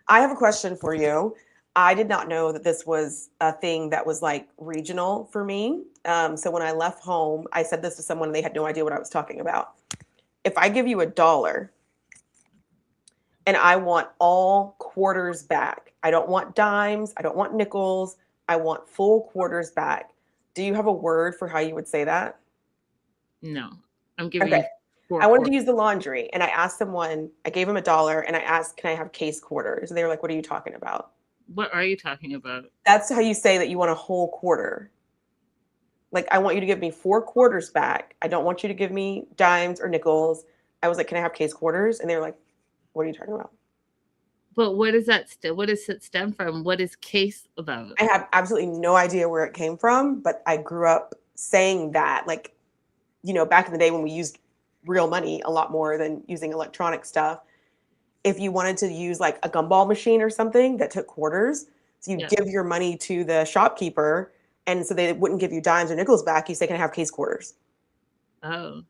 I have a question for you. I did not know that this was a thing that was like regional for me. So when I left home, I said this to someone and they had no idea what I was talking about. If I give you $1 and I want all quarters back, I don't want dimes, I don't want nickels, I want full quarters back. Do you have a word for how you would say that? No, I'm giving okay. you I wanted to use the laundry and I asked someone, I gave him $1 and I asked, can I have case quarters? And they were like, what are you talking about? What are you talking about? That's how you say that you want a whole quarter. Like, I want you to give me 4 quarters back. I don't want you to give me dimes or nickels. I was like, can I have case quarters? And they were like, what are you talking about? But what is that? What does it stem from? What is case about? I have absolutely no idea where it came from, but I grew up saying that, like, you know, back in the day when we used real money a lot more than using electronic stuff. If you wanted to use like a gumball machine or something that took quarters, so you give your money to the shopkeeper, and so they wouldn't give you dimes or nickels back. You say, can I have case quarters? Oh,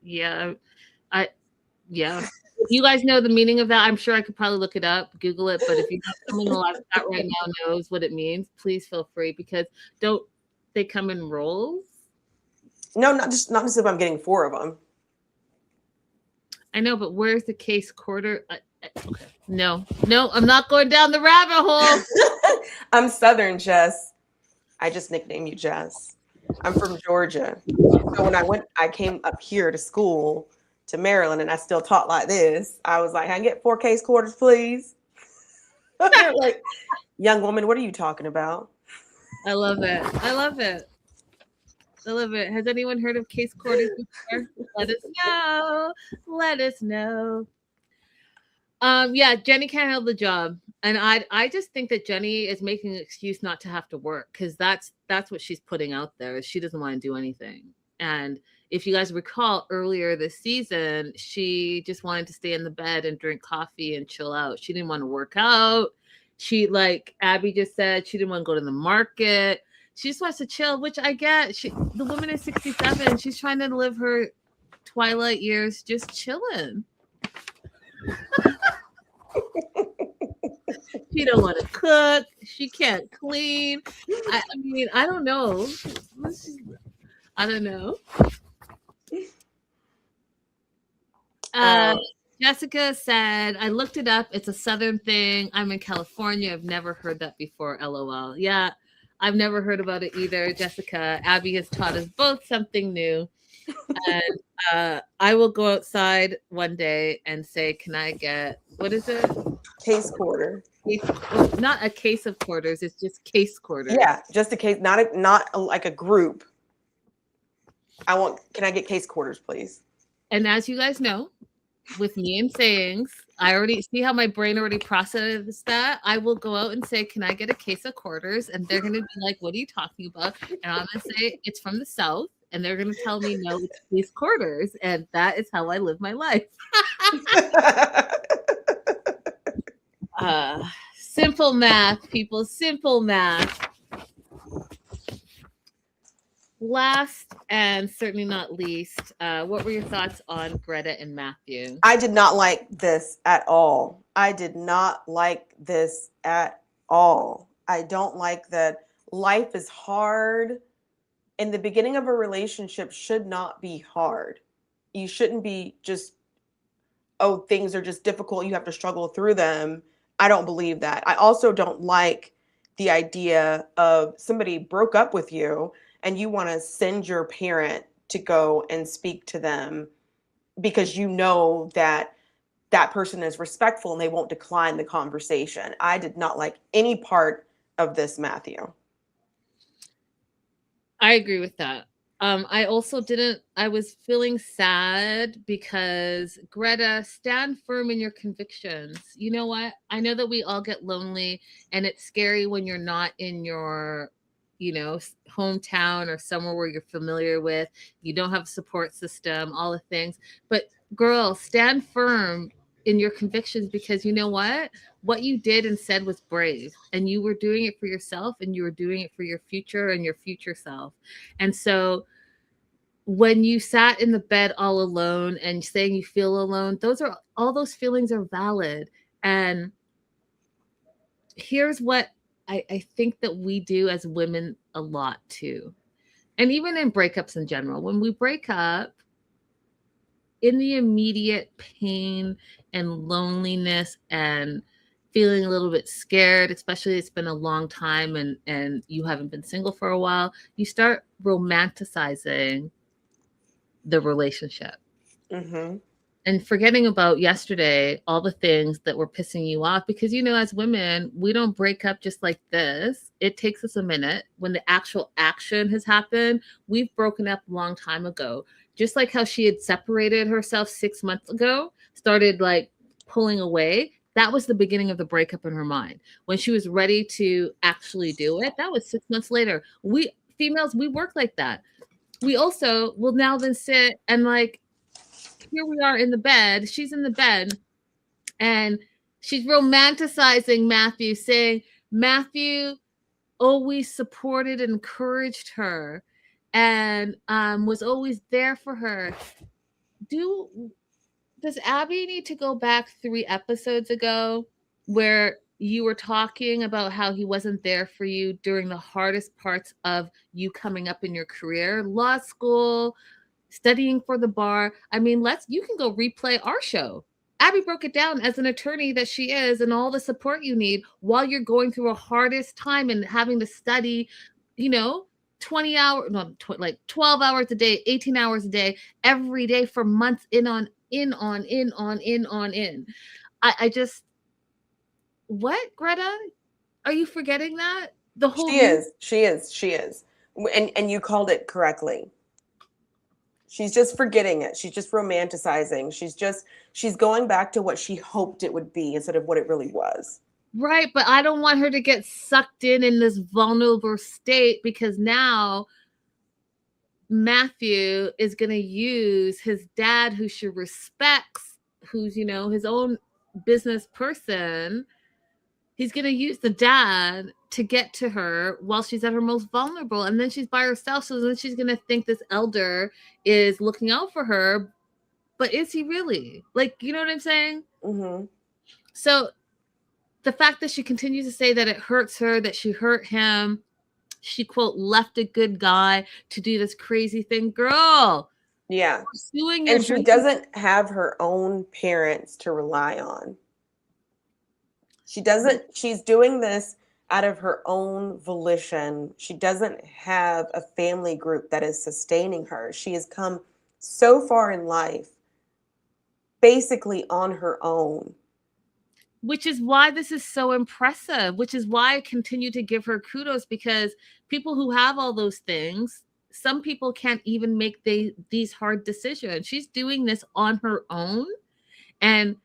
yeah. Yeah. If you guys know the meaning of that, I'm sure I could probably look it up, Google it. But if you have someone in the live chat right now knows what it means, please feel free, because don't they come in rolls? No, not just if I'm getting 4 of them. I know, but where's the case quarter? Okay. No, I'm not going down the rabbit hole. I'm Southern, Jess. I just nicknamed you Jess. I'm from Georgia. So when I came up here to school to Maryland, and I still taught like this. I was like, "Can I get 4 case quarters, please?" They're like, "Young woman, what are you talking about?" I love it. I love it. I love it. Has anyone heard of case quarters before? Let us know. Let us know. Yeah, Jenny can't hold the job. And I just think that Jenny is making an excuse not to have to work, because that's what she's putting out there. She doesn't want to do anything. And if you guys recall, earlier this season, she just wanted to stay in the bed and drink coffee and chill out. She didn't want to work out. She, like Abby just said, she didn't want to go to the market. She just wants to chill, which I get. The woman is 67. She's trying to live her twilight years just chilling. She don't want to cook. She can't clean. I mean, I don't know. I don't know. Jessica said, I looked it up. It's a Southern thing. I'm in California. I've never heard that before. LOL. Yeah, I've never heard about it either, Jessica. Abby has taught us both something new. And I will go outside one day and say, can I get, what is it? Case quarter. Not a case of quarters. It's just case quarters. Yeah, just a case, not like a group. Can I get case quarters, please? And as you guys know, with me and sayings, I already see how my brain already processes that. I will go out and say, can I get a case of quarters? And they're going to be like, what are you talking about? And I'm going to say, it's from the South. And they're going to tell me, no, it's case quarters. And that is how I live my life. Simple math, people. Simple math. Last and certainly not least, what were your thoughts on Greta and Matthew? I did not like this at all. I did not like this at all. I don't like that life is hard. And the beginning of a relationship should not be hard. You shouldn't be just, oh, things are just difficult. You have to struggle through them. I don't believe that. I also don't like the idea of somebody broke up with you and you want to send your parent to go and speak to them because you know that that person is respectful and they won't decline the conversation. I did not like any part of this, Matthew. I agree with that. I also didn't, I was feeling sad because Greta, stand firm in your convictions. You know what? I know that we all get lonely and it's scary when you're not in your, hometown or somewhere where you're familiar with, you don't have a support system, all the things. But girl, stand firm in your convictions because you know what you did and said was brave, and you were doing it for yourself and you were doing it for your future and your future self. And so when you sat in the bed all alone and saying you feel alone, all those feelings are valid. And here's what I think that we do as women a lot too. And even in breakups in general, when we break up, in the immediate pain and loneliness and feeling a little bit scared, especially it's been a long time and you haven't been single for a while, you start romanticizing the relationship. Mm-hmm. And forgetting about yesterday, all the things that were pissing you off, because as women, we don't break up just like this. It takes us a minute. When the actual action has happened, we've broken up a long time ago. Just like how she had separated herself 6 months ago, started like pulling away. That was the beginning of the breakup in her mind. When she was ready to actually do it, that was 6 months later. We females, we work like that. We also will now then sit and like, here we are in the bed. She's in the bed and she's romanticizing Matthew, saying Matthew always supported and encouraged her and was always there for her. Does Abby need to go back 3 episodes ago where you were talking about how he wasn't there for you during the hardest parts of you coming up in your career, law school, studying for the bar? I mean, you can go replay our show. Abby broke it down as an attorney that she is and all the support you need while you're going through a hardest time and having to study, 20 hours, no, like 12 hours a day, 18 hours a day, every day for months in. I just, what, Greta? Are you forgetting that? The whole She is. She is. She is. And you called it correctly. She's just forgetting it. She's just romanticizing. She's going back to what she hoped it would be instead of what it really was. Right, but I don't want her to get sucked in this vulnerable state, because now Matthew is going to use his dad, who she respects, who's, his own business person. He's going to use the dad to get to her while she's at her most vulnerable. And then she's by herself. So then she's going to think this elder is looking out for her. But is he really? Like, you know what I'm saying? Mm-hmm. So the fact that she continues to say that it hurts her, that she hurt him, she, quote, left a good guy to do this crazy thing. Girl. Yeah. And she doesn't have her own parents to rely on. She's doing this out of her own volition. She doesn't have a family group that is sustaining her. She has come so far in life, basically on her own. Which is why this is so impressive, which is why I continue to give her kudos, because people who have all those things, some people can't even make these hard decisions. She's doing this on her own. And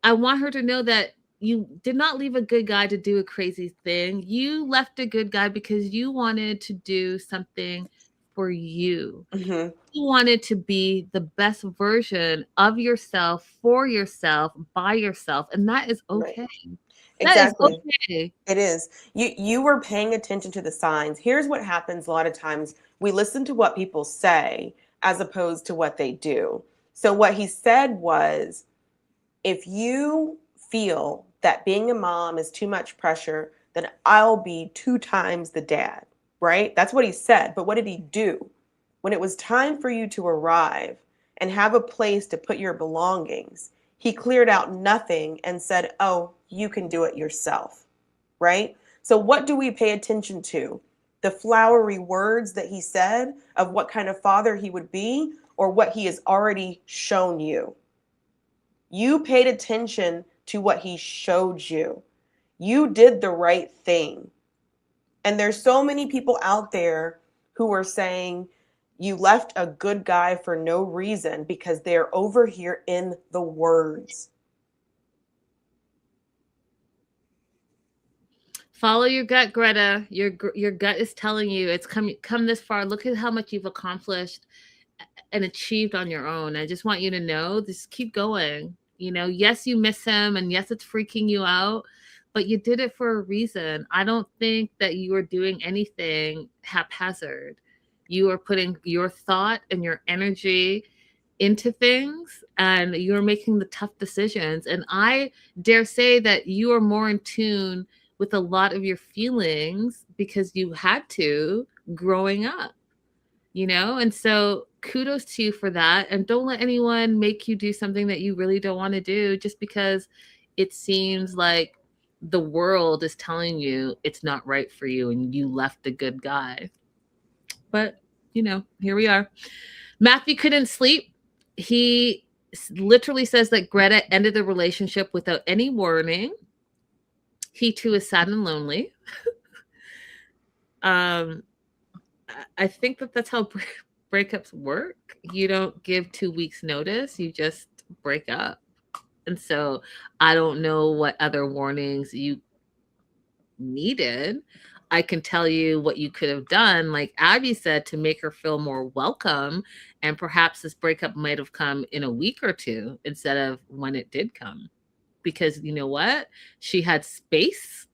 I want her to know that you did not leave a good guy to do a crazy thing. You left a good guy because you wanted to do something for you. Mm-hmm. you wanted to be the best version of yourself, for yourself, by yourself, and that is Right. okay. That is Exactly. okay. It is. You were paying attention to the signs. Here's what happens a lot of times. We listen to what people say as opposed to what they do. So what he said was, if you feel that being a mom is too much pressure, then I'll be 2 times the dad, right? That's what he said. But what did he do? When it was time for you to arrive and have a place to put your belongings, he cleared out nothing and said, oh, you can do it yourself, right? So, what do we pay attention to? The flowery words that he said of what kind of father he would be, or what he has already shown you? You paid attention to what he showed you. You did the right thing. And there's so many people out there who are saying you left a good guy for no reason because they're over here in the words. Follow your gut, Greta. Your gut is telling you it's come this far. Look at how much you've accomplished and achieved on your own. I just want you to know, just keep going. You know, yes, you miss him, and yes, it's freaking you out, but you did it for a reason. I don't think that you are doing anything haphazard. You are putting your thought and your energy into things, and you're making the tough decisions. And I dare say that you are more in tune with a lot of your feelings because you had to growing up, you know? And so kudos to you for that. And don't let anyone make you do something that you really don't want to do just because it seems like the world is telling you it's not right for you and you left a good guy. But, you know, here we are. Matthew couldn't sleep. He literally says that Greta ended the relationship without any warning. He too is sad and lonely. um, I think that that's how breakups work. You don't give 2 weeks notice. You just break up. And so I don't know what other warnings you needed. I can tell you what you could have done, like Abby said, to make her feel more welcome. And perhaps this breakup might have come in a week or two instead of when it did come. Because you know what? She had space.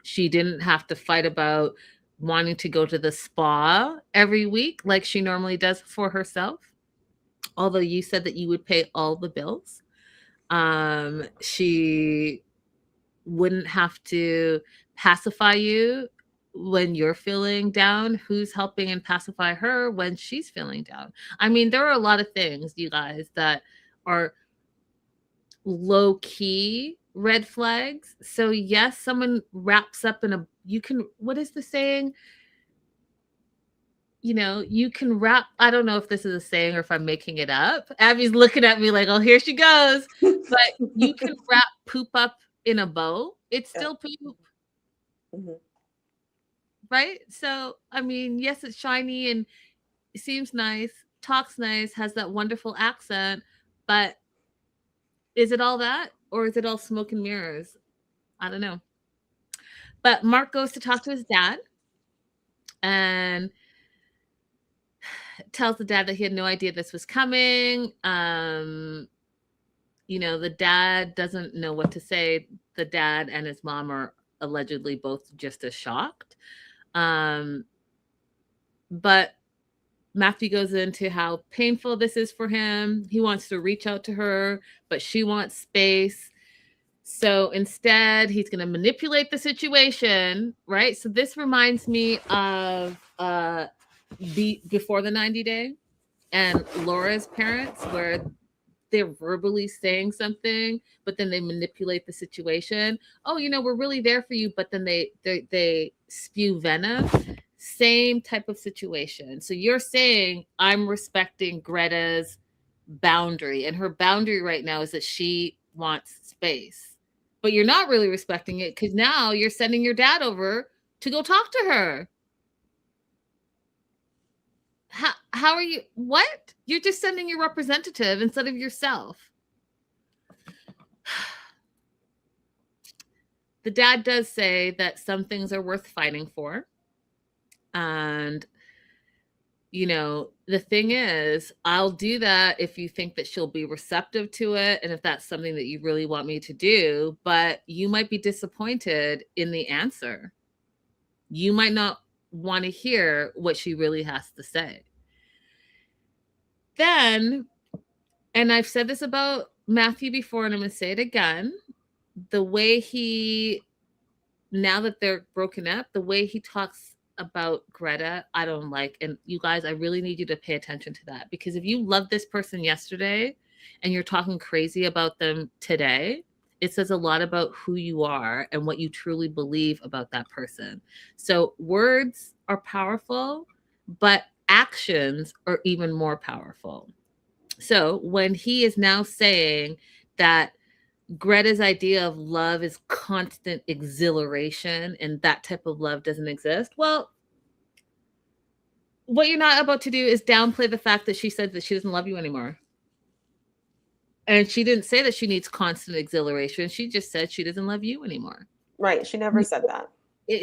She didn't have to fight about wanting to go to the spa every week like she normally does for herself. Although you said that you would pay all the bills. She wouldn't have to pacify you when you're feeling down. Who's helping and pacify her when she's feeling down? I mean, there are a lot of things, you guys, that are low key red flags. So yes, someone wraps up in a, you can, what is the saying? You know, you can wrap, I don't know if this is a saying or if I'm making it up. Abby's looking at me like, oh, here she goes. But you can wrap poop up in a bow. It's Yeah. still poop. Mm-hmm. Right? So, I mean, yes, it's shiny and it seems nice, talks nice, has that wonderful accent, but is it all that? Or is it all smoke and mirrors? I don't know. But Mark goes to talk to his dad and tells the dad that he had no idea this was coming. You know, the dad doesn't know what to say. The dad and his mom are allegedly both just as shocked. But Matthew goes into how painful this is for him. He wants to reach out to her, but she wants space. So instead, he's going to manipulate the situation, right? So this reminds me of before the 90 day and Laura's parents, where they're verbally saying something, but then they manipulate the situation. Oh, you know, we're really there for you, but then they spew venom. Same type of situation. So you're saying I'm respecting Greta's boundary, and her boundary right now is that she wants space. But you're not really respecting it because now you're sending your dad over to go talk to her. How are you? What? You're just sending your representative instead of yourself. The dad does say that some things are worth fighting for. And The thing is, I'll do that if you think that she'll be receptive to it and if that's something that you really want me to do, but you might be disappointed in the answer. You might not want to hear what she really has to say. Then, and I've said this about Matthew before, and I'm going to say it again, the way now that they're broken up, the way he talks about Greta, I don't like. And you guys, I really need you to pay attention to that, because if you loved this person yesterday and you're talking crazy about them today, it says a lot about who you are and what you truly believe about that person. So words are powerful, but actions are even more powerful. So when he is now saying that Greta's idea of love is constant exhilaration and that type of love doesn't exist, well, what you're not about to do is downplay the fact that she said that she doesn't love you anymore. And she didn't say that she needs constant exhilaration. She just said she doesn't love you anymore. Right. She never said that.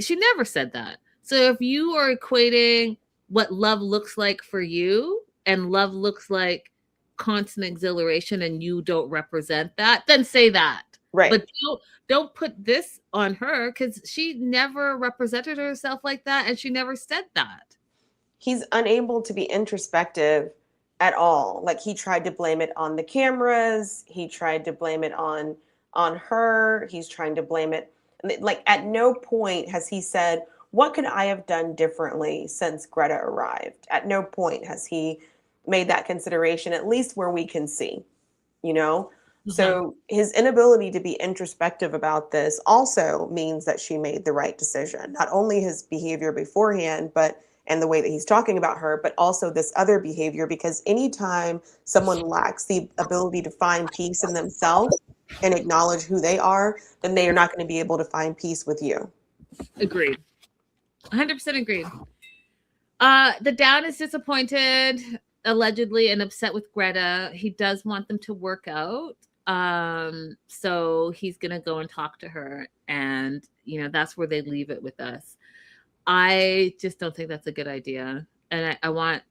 She never said that. So if you are equating what love looks like for you and love looks like constant exhilaration and you don't represent that, then say that. Right. But don't put this on her, because she never represented herself like that and she never said that. He's unable to be introspective at all. Like, he tried to blame it on the cameras. He tried to blame it on her. He's trying to blame it. Like, at no point has he said, what could I have done differently since Greta arrived? At no point has he made that consideration, at least where we can see, Mm-hmm. So his inability to be introspective about this also means that she made the right decision. Not only his behavior beforehand, and the way that he's talking about her, but also this other behavior, because anytime someone lacks the ability to find peace in themselves and acknowledge who they are, then they are not going to be able to find peace with you. Agreed. 100% agreed. The dad is disappointed, allegedly, and upset with Greta. He does want them to work out. So he's going to go and talk to her. And, that's where they leave it with us. I just don't think that's a good idea. And I want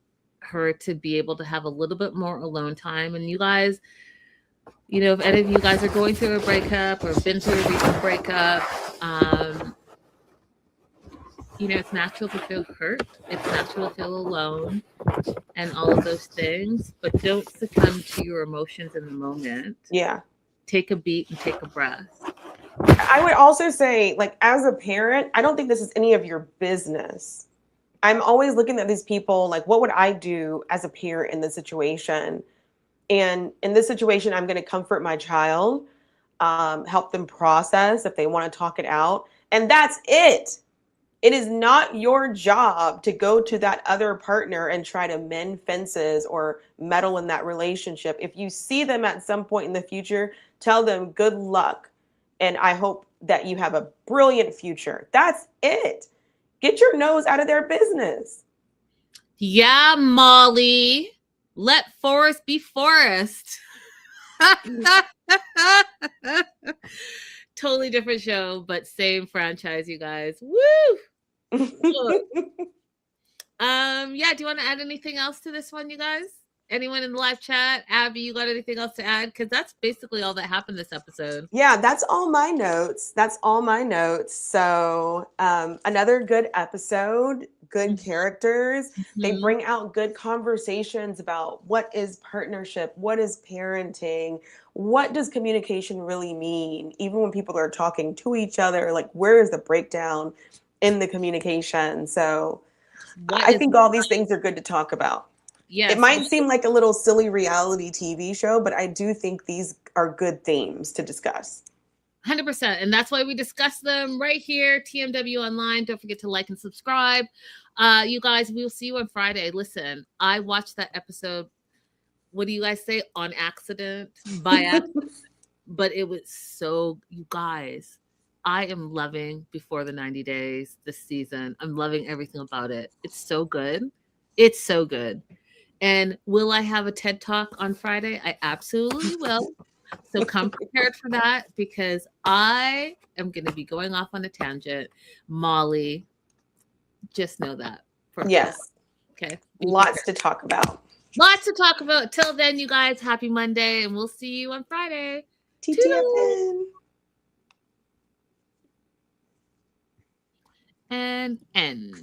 her to be able to have a little bit more alone time. And you guys, if any of you guys are going through a breakup or been through a recent breakup, it's natural to feel hurt. It's natural to feel alone and all of those things, but don't succumb to your emotions in the moment. Yeah. Take a beat and take a breath. I would also say, like, as a parent, I don't think this is any of your business. I'm always looking at these people, like, what would I do as a parent in this situation? And in this situation, I'm going to comfort my child, help them process if they want to talk it out. And that's it. It is not your job to go to that other partner and try to mend fences or meddle in that relationship. If you see them at some point in the future, tell them good luck. And I hope that you have a brilliant future. That's it. Get your nose out of their business. Yeah, Molly. Let forest be forest. Totally different show, but same franchise, you guys. Woo! Yeah, do you want to add anything else to this one, you guys? Anyone in the live chat? Abby, you got anything else to add? Because that's basically all that happened this episode. Yeah, that's all my notes. So another good episode, good characters. Mm-hmm. They bring out good conversations about what is partnership, what is parenting, what does communication really mean? Even when people are talking to each other, like, where is the breakdown in the communication? So I think all these things are good to talk about. Yes. It might seem like a little silly reality TV show, but I do think these are good themes to discuss. 100%. And that's why we discuss them right here, TMW Online. Don't forget to like and subscribe. You guys, we'll see you on Friday. Listen, I watched that episode, what do you guys say? On accident, by accident. But it was so, you guys, I am loving Before the 90 Days this season. I'm loving everything about it. It's so good. It's so good. And will I have a TED Talk on Friday? I absolutely will. So come prepared for that, because I am going to be going off on a tangent. Molly, just know that. Yes. Okay. Lots to talk about. Lots to talk about. Till then, you guys, happy Monday, and we'll see you on Friday. TTFN. And end.